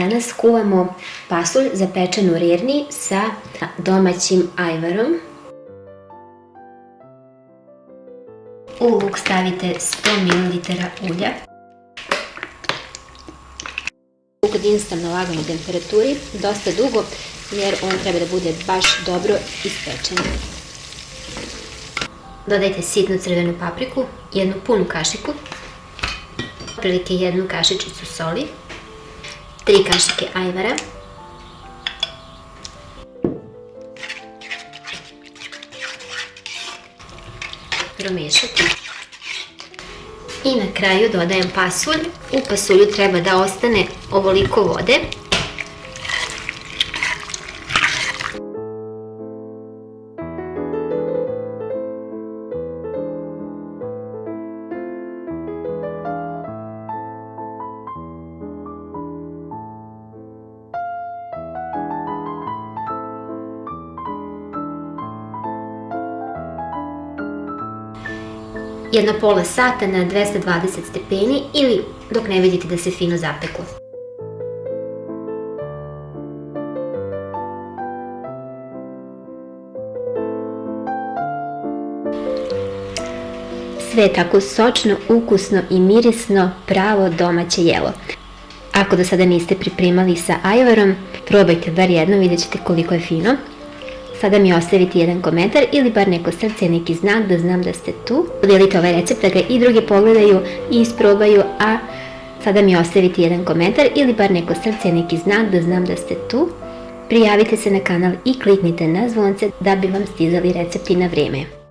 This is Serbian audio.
Danas kuvamo pasulj za pečen u rirni sa domaćim ajvarom. U luk stavite 100 ml ulja. Luk dinsta na laganoj temperaturi, dosta dugo jer on treba da bude baš dobro ispečen. Dodajte sitnu crvenu papriku, jednu punu kašiku, otprilike jednu kašičicu soli, 3 kašike ajvara, promešati i na kraju dodajem pasulj. U pasulju treba da ostane ovoliko vode. Jedno pola sata na 220 stepeni ili dok ne vidite da se fino zapeklo. Sve je tako sočno, ukusno i mirisno, pravo domaće jelo. Ako do sada niste pripremali sa ajvarom, probajte bar jedno, vidjet ćete koliko je fino. Sada mi ostavite jedan komentar ili bar neko srce, neki znak da znam da ste tu. Podijelite ovaj recept da ga i drugi pogledaju i isprobaju, a sada mi ostavite jedan komentar ili bar neko srce, neki znak da znam da ste tu. Prijavite se na kanal i kliknite na zvonce da bi vam stizali recepti na vrijeme.